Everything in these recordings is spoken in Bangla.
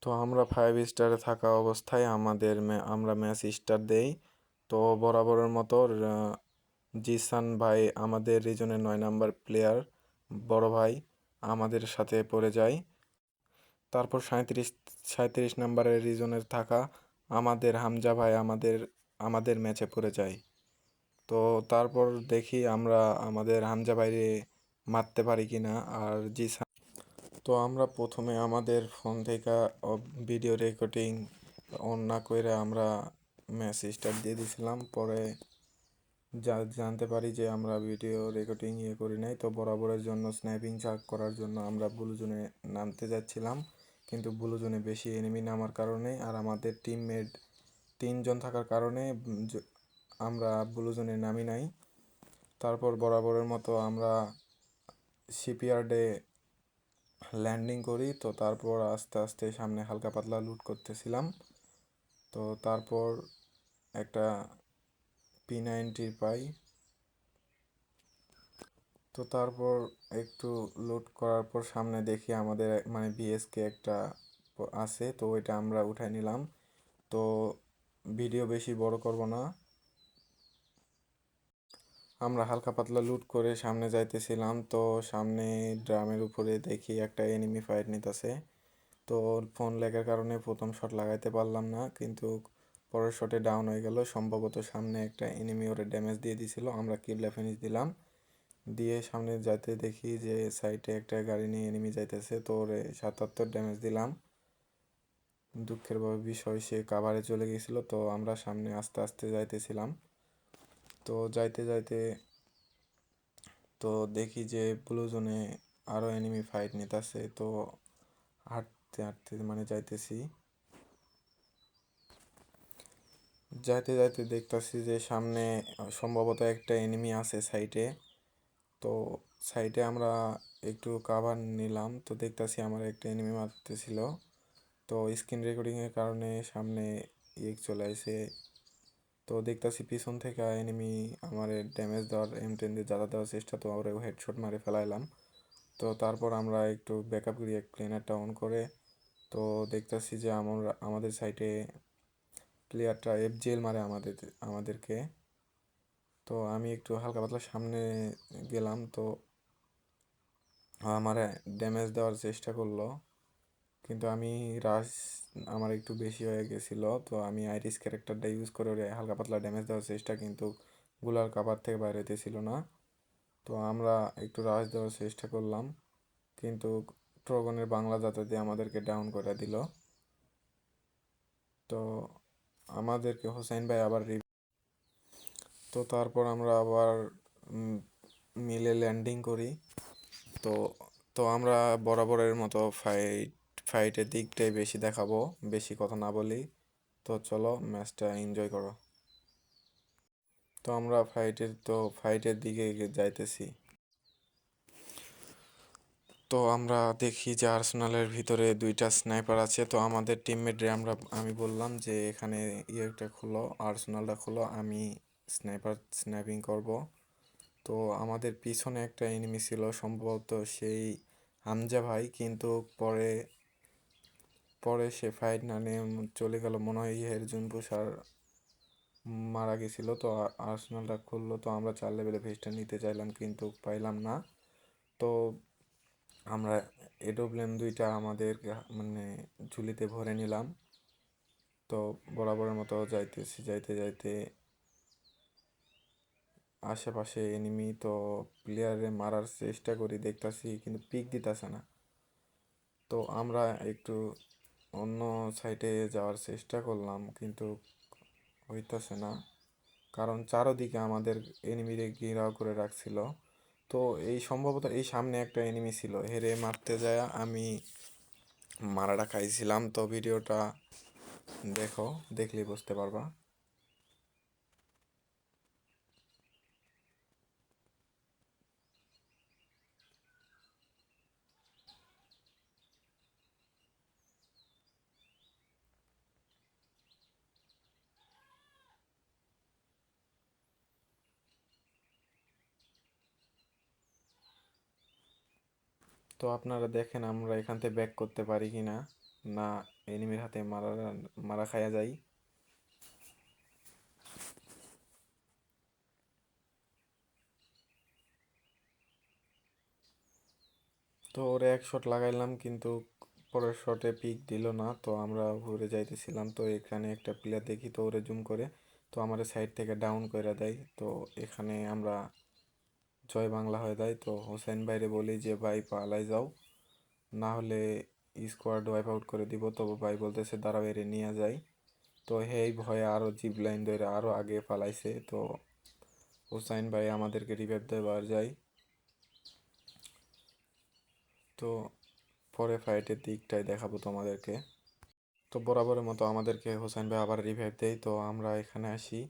তো আমরা 5 স্টারে থাকা অবস্থায় আমরা ম্যাচ স্টার্ট দেই। তো বরাবরের মতো জিসান ভাই আমাদের রিজনের 9 নাম্বার প্লেয়ার বড় ভাই আমাদের সাথে পড়ে যায়। তারপর 37 নম্বরের রিজনের থাকা আমাদের হামজা ভাই আমাদের ম্যাচে পড়ে যায়। তো তারপর দেখি আমরা আমাদের হামজা ভাইরে মারতে পারি কিনা। আর জিসান তো আমরা প্রথমে আমাদের ফোন থেকে ভিডিও রেকর্ডিং অন না করে আমরা ম্যাচ স্টার্ট দিয়ে দিয়েছিলাম। পরে জানতে পারি যে আমরা ভিডিও রেকর্ডিং করি নাই। তো বরাবরের জন্য স্ন্যাপিং চাক করার জন্য আমরা ব্লু জোনে নামতে যাচ্ছিলাম, কিন্তু ব্লু জোনে বেশি এনিমি নামার কারণে আর আমাদের টিমমেট 3 জন থাকার কারণে আমরা ব্লু জোনে নামি নাই। তারপর বরাবরের মতো আমরা শিপইয়ার্ডে ল্যান্ডিং করি। তো তারপর আস্তে আস্তে সামনে হালকা পাতলা লুট করতেছিলাম। তো তারপর একটা P90 পাই। তো তারপর একটু লুট করার পর সামনে দেখি আমাদের মানে বিএসকে একটা আছে, তো ওইটা আমরা উঠাই নিলাম। তো ভিডিও বেশি বড় করব না, আমরা হালকা পাতলা লুট করে সামনে যাইতেছিলাম। তো সামনে ড্রামের উপরে দেখি একটা এনিমি ফাইট নিতেছে। তো ফোন ল্যাগের কারণে প্রথম শট লাগাইতে পারলাম না, কিন্তু পরের শটে ডাউন হয়ে গেল। সম্ভবত সামনে একটা এনিমি ওরে ড্যামেজ দিয়ে দিছিল, আমরা কিল ফিনিশ দিলাম। দিয়ে সামনে যাইতে দেখি যে সাইডে একটা গাড়ি নিয়ে এনিমি যাইতেছে, তো ওরে 77 ড্যামেজ দিলাম। দুঃখের বিষয় সে কাভারে চলে গেছিল। তো আমরা সামনে আস্তে আস্তে যাইতেছিলাম। তো যাইতে যাইতে তো দেখি যে ব্লু জোনে আরও এনিমি ফাইট নিতেছে। তো হাঁটতে হাঁটতে মানে যাইতেছি, যাইতে যাইতে দেখতেছি যে সামনে সম্ভবত একটা এনিমি আছে সাইডে। তো সাইডে আমরা একটু কাভার নিলাম, তো দেখতেছি আমার একটা এনিমি মারতেছিল। তো স্ক্রিন রেকর্ডিংয়ের কারণে সামনে চলে আসে। তো দেখতেছি পিছন থেকে এনিমি আমার ড্যামেজ দেওয়ার M10 দিয়ে জ্বালা দেওয়ার চেষ্টা, তো ওরে হেডশট মারে ফেলাইলাম। তো তারপর আমরা একটু ব্যাকআপ করি প্লেনারটা অন করে। তো দেখতেছি যে আমাদের সাইডে প্লেয়ারটা FGL মারে আমাদেরকে। তো আমি একটু হালকা পাতলা সামনে গেলাম। তো আমার ড্যামেজ দেওয়ার চেষ্টা করলো, কিন্তু আমার একটু বেশি হয়ে গেছিলো। তো আমি আইরিস ক্যারেক্টারটা ইউজ করে ওরে হালকা পাতলা ড্যামেজ দেওয়ার চেষ্টা, কিন্তু গুলার কাভার থেকে বাইরে হইতেছিল না। তো আমরা একটু রাশ দেওয়ার চেষ্টা করলাম, কিন্তু ট্রগনের বাংলা জাতা দিয়ে আমাদেরকে ডাউন করে দিল। তো আমাদেরকে হোসাইন ভাই আবার তো তারপর আমরা আবার মিলে ল্যান্ডিং করি। তো তো আমরা বরাবরের মতো ফাইটের দিকটাই বেশি দেখাবো, বেশি কথা না বলি। তো চলো ম্যাচটা এনজয় করো। তো আমরা ফাইটের দিকে যাইতেছি। তো আমরা দেখি যে আর্সেনালের ভিতরে 2টা স্নাইপার আছে। তো আমাদের টিমমেটরে আমি বললাম যে এখানে ইয়েটা খুলো, আর্সেনালটা খুলো, আমি স্নাইপিং করব। তো আমাদের পিছনে একটা এনিমি ছিল, সম্ভবত সেই হামজা ভাই, কিন্তু পরে পরে সে ফাইট না নিয়ে চলে গেল, মনে হয় জুনপুর স্যার মারা গেছিল। তো আর্সেনালটা খুললো, তো আমরা 4 লেভেলে ভেস্টটা নিতে চাইলাম কিন্তু পাইলাম না। তো আমরা এডোব্লেম 2টা আমাদের মানে ঝুলিতে ভরে নিলাম। তো বরাবরের মতো যাইতেছি, যাইতে যাইতে আশেপাশে এনিমি, তো প্লেয়ারে মারার চেষ্টা করি, দেখতাছি কিন্তু পিক দিতেছে না। তো আমরা একটু অন্য সাইডে যাওয়ার চেষ্টা করলাম, কিন্তু হইতেছে না, কারণ চারোদিকে আমাদের এনিমিরে ঘেরাও করে রাখছিল। তো সম্ভবত এই সামনে একটা এনিমি ছিল, হেরে মারতে যায় আমি মারাটা খাইছিলাম। তো ভিডিওটা দেখো, দেখলেই বুঝতে পারবা। তো আপনারা দেখেন আমরা এখান থেকে ব্যাক করতে পারি কিনা। না এনিমির হাতে মারা মারা খাইয়া যাই। তো ওরে এক শট লাগাইলাম কিন্তু পরের শটে পিক দিল না, তো আমরা ঘুরে যাইতেছিলাম, তো এখানে একটা প্লেয়ার দেখি তো ওরে জুম করে তো আমার সাইড থেকে ডাউন করে দেয়। তো এখানে আমরা জয় বাংলা হয়ে যায়। তো হোসেন ভাইরে বলি যে ভাই পালাই যাও, না হলে স্কোয়াড ওয়াইপ আউট করে দিব। তো ভাই বলতেছে দাঁড়াও এরে নিয়ে যাই। তো এই ভয়ে আরও জিপ লাইন ধরে আরও আগে পালাইছে। তো হোসাইন ভাই আমাদেরকে রিভাইভ দেওয়ার যায়। তো পরে ফাইটের দিকটাই দেখাবো তোমাদেরকে। তো বরাবরের মতো আমাদেরকে হোসেন ভাই আবার রিভাইভ দেয়। তো আমরা এখানে আসি,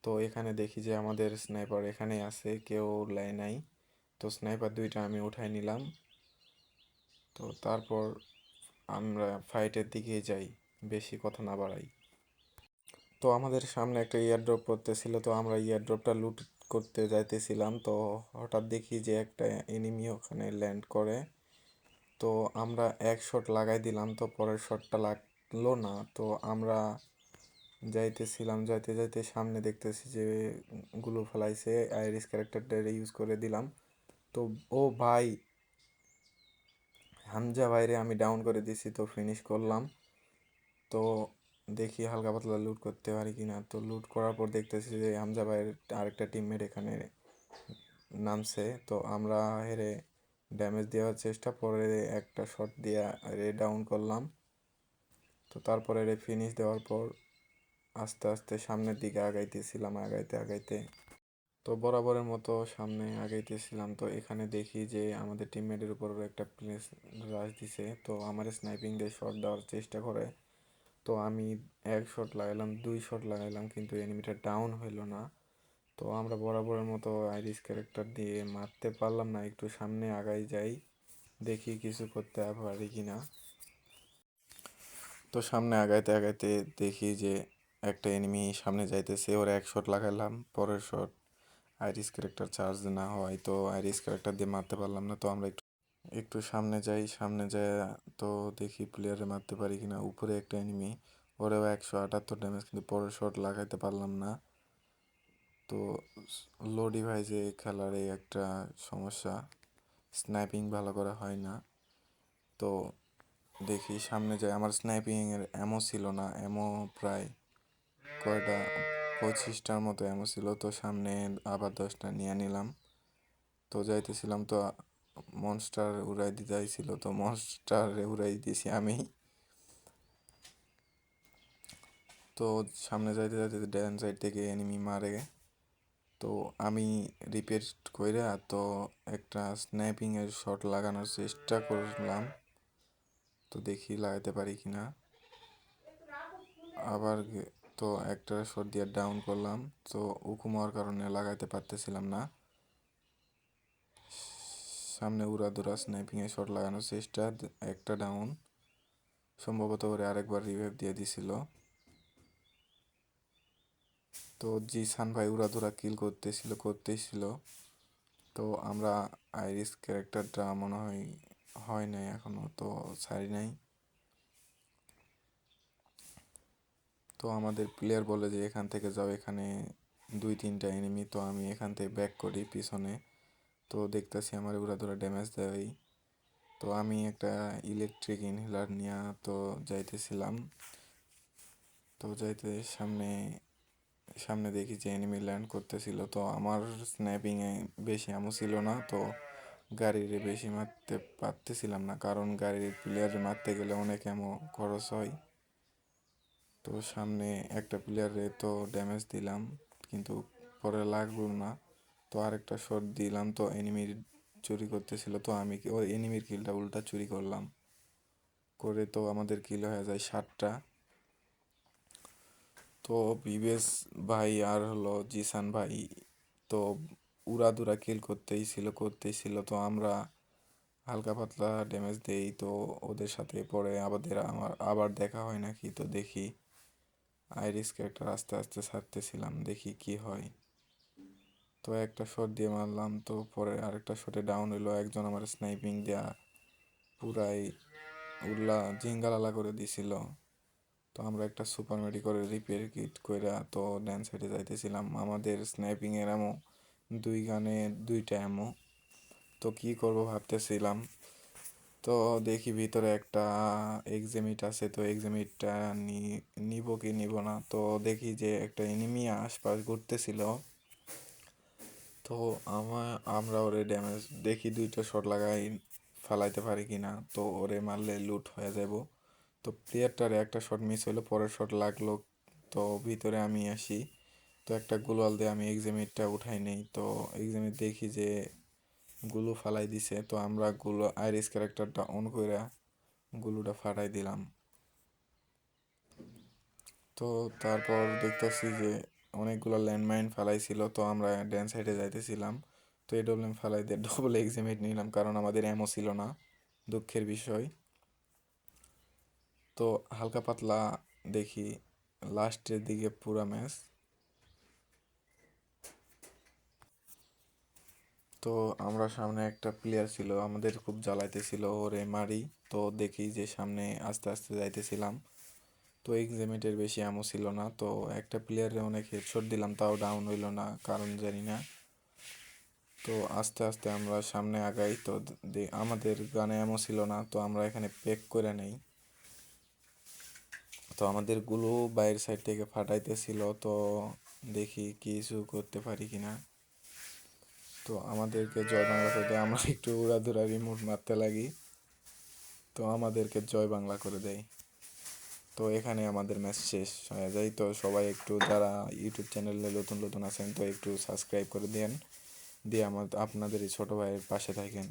তো এখানে দেখি যে আমাদের স্নাইপার এখানেই আছে, কেউ লাই নাই। তো স্নাইপার দুইটা আমি উঠাই নিলাম। তো তারপর আমরা ফাইটের দিকে যাই, বেশি কথা না বাড়াই। তো আমাদের সামনে একটা ইয়ারড্রপ পড়তেছিল, তো আমরা ইয়ারড্রপটা লুট করতে যাইতেছিলাম। তো হঠাৎ দেখি যে একটা এনিমি ওখানে ল্যান্ড করে। তো আমরা এক শট লাগাই দিলাম, তো পরের শটটা লাগলো না। তো আমরা যাইতেছিলাম, যাইতে যাইতে সামনে দেখতেছি যে গুলো ফেলাইছে, আইরিস ক্যারেক্টারটা ইউজ করে দিলাম। তো ও ভাই হামজা ভাইরে আমি ডাউন করে দিছি, তো ফিনিশ করলাম। তো দেখি হালকা পাতলা লুট করতে পারি কিনা। তো লুট করার পর দেখতেছি যে হামজা ভাইয়ের আরেকটা টিমমেট এখানে নামছে। তো আমরা হেরে ড্যামেজ দেওয়ার চেষ্টা পরে একটা শট দিয়ে রে ডাউন করলাম। তো তারপরে রে ফিনিশ দেওয়ার পর আস্তে আস্তে সামনের দিকে আগাইতেছিলাম, আগাইতে আগাইতে তো বরাবরের মতো সামনে আগাইতেছিলাম। তো এখানে দেখি যে আমাদের টিমমেটের উপর একটা প্লেস রাশ দিছে, তো আমার স্নাইপিং দিয়ে শট দেওয়ার চেষ্টা করে। তো আমি এক শট লাগাইলাম, দুই শট লাগাইলাম, কিন্তু এনিমিটা ডাউন হইলো না। তো আমরা বরাবরের মতো আইরিস ক্যারেক্টার দিয়ে মারতে পারলাম না, একটু সামনে আগাই যাই, দেখি কিছু করতে পারি কিনা। তো সামনে আগাইতে আগাইতে দেখি যে একটা এনিমি সামনে যাইতেছে, ওর এক শট লাগাইলাম, পরের শট আইরিস ক্যারেক্টার চার্জ না হয়, তো আইরিস ক্যারেক্টার দিয়ে মারতে পারলাম না। তো আমরা একটু একটু সামনে যাই, সামনে যায় তো দেখি প্লেয়ারে মারতে পারি কিনা। উপরে একটা এনিমি, ওরেও 178 ড্যামেজ, কিন্তু পরের শট লাগাইতে পারলাম না। তো লো ডিভাইসে খেলার এই একটা সমস্যা, স্নাইপিং ভালো করা হয় না। তো দেখি সামনে যাই, আমার স্নাইপিংয়ের অ্যামো ছিল না, অ্যামো প্রায় কয়টা 25টার মতো অ্যামো ছিল। তো সামনে আবার 10টা নিয়ে নিলাম। তো যাইতেছিলাম, তো মনস্টার উড়াই দিতে আইছিল, তো মনস্টারে উড়াই দিয়েছি আমি। তো সামনে যাইতে যাইতে ড্যান সাইড থেকে এনিমি মারে। তো আমি রিপেয়ার কইরা তো একটা স্ন্যাপিংয়ের শট লাগানোর চেষ্টা করলাম, তো দেখি লাগাতে পারি কিনা। আবার তো একটা শট দিয়ে ডাউন করলাম, তো উকুম হওয়ার কারণে লাগাইতে পারতেছিলাম না। সামনে উড়াধুরা স্নাইপিংয়ে শট লাগানোর চেষ্টা, একটা ডাউন, সম্ভবত ওরে আরেকবার রিভাইভ দিয়ে দিছিল। তো জিসান ভাই উড়াধুরা কিল করতেছিল। তো আমরা আইরিস ক্যারেক্টারটা মনে হয় হয় নাই এখনো, তো ছাড়ি নাই। তো আমাদের প্লেয়ার বলে যে এখান থেকে যাও, এখানে 2-3টা এনিমি। তো আমি এখান থেকে ব্যাক করি পিছনে, তো দেখতেছি আমার উড়াধুরা ড্যামেজ দেয়। তো আমি একটা ইলেকট্রিক ইনহেলার নিয়ে তো যাইতেছিলাম। তো যাইতে সামনে সামনে দেখি যে এনিমি ল্যান্ড করতেছিল। তো আমার স্ন্যাপিংয়ে বেশি আমও ছিল না, তো গাড়ির বেশি মারতে পারতেছিলাম না, কারণ গাড়ির প্লেয়ারে মারতে গেলে অনেক এমও খরচ হয়। তো সামনে একটা প্লেয়ারে তো ড্যামেজ দিলাম, কিন্তু পরে লাগলো না। তো আরেকটা শট দিলাম, তো এনিমির চুরি করতেছিল, তো আমি ওই এনিমির কিলটা উল্টা চুরি করলাম, করে তো আমাদের কিল হয়ে যায় 7টা। তো বিবেশ ভাই আর হলো জিসান ভাই তো উড়াদুরা কিল করতেই ছিল। তো আমরা হালকা পাতলা ড্যামেজ দেই, তো ওদের সাথে পরে আমার আবার দেখা হয় নাকি। তো দেখি আইরিস ক্যারেক্টার আস্তে আস্তে ছাড়তেছিলাম, দেখি কি হয়। তো একটা শট দিয়ে মারলাম, তো পরে আরেকটা শটে ডাউন হইলো। একজন আমার স্নাইপিং দেয়া পুরাই উল্লা জিঙ্গালালা করে দিছিল। তো আমরা একটা সুপার মেডি করে রিপেয়ার কিট কইরা তো ড্যান্স সাইডে যাইতেছিলাম। আমাদের স্নাইপিংয়ের এমো 2 গানে 2টা এমো। তো কি করব ভাবতেছিলাম। তো দেখি ভিতরে একটা এক্সিমিট আছে, তো এক্সিমিটটা নিব কি নিব না। তো দেখি যে একটা এনিমি আশপাশ ঘুরতেছিল। তো আমরা ওরে ড্যামেজ দেখি 2টা শট লাগাই ফালাইতে পারি কিনা, তো ওরে মারলে লুট হয়ে যাব। তো প্লেয়ারটারে একটা শট মিস হইলো, পরের শট লাগলো। তো ভিতরে আমি আসি, তো একটা গ্লোয়াল দিয়ে আমি এক্সিমিটটা উঠাই নেই। তো এক্সিমিট দেখি যে গুলু ফালাই দিছে, তো আমরা গুলো আইরিস ক্যারেক্টারটা অন কইরা গুলুটা ফাটাই দিলাম। তো তারপর দেখতেছি যে অনেকগুলো ল্যান্ডমাইন ফালাইছিল, তো আমরা ড্যান্স সাইডে যাইতেছিলাম। তো এডব্লিউএম ফালাই দিয়ে ডবল এক্সিমিট নিলাম, কারণ আমাদের অ্যামো ছিল না, দুঃখের বিষয়। তো হালকা পাতলা দেখি লাস্টের দিকে পুরা ম্যাচ। তো আমরা সামনে একটা প্লেয়ার ছিল, আমাদের খুব জ্বালাইতেছিল, ওরে মারি। তো দেখি যে সামনে আস্তে আস্তে যাইতেছিলাম, তো এক্সিমিটের বেশি আমও ছিল না। তো একটা প্লেয়ারে অনেক হেডশট দিলাম, তাও ডাউন হইল না, কারণ জানি না। তো আস্তে আস্তে আমরা সামনে আগাই। তো আমাদের গানে এমন ছিল না, তো আমরা এখানে পেক করে নেই। তো আমাদের গুলো বাইরের সাইড থেকে ফাটাইতেছিল, তো দেখি কিছু করতে পারি কিনা। তো আমাদেরকে জয় বাংলা করে দেয়, আমরা একটু উড়াধুরা রিমোট মারতে লাগি, তো আমাদেরকে জয় বাংলা করে দেয়। তো এখানে আমাদের ম্যাচ শেষ হয়ে যায়। তো সবাই একটু যারা ইউটিউব চ্যানেলে নতুন নতুন আছেন, তো একটু সাবস্ক্রাইব করে দেন, দিয়ে আপনাদের এই ছোটো ভাইয়ের পাশে থাকেন।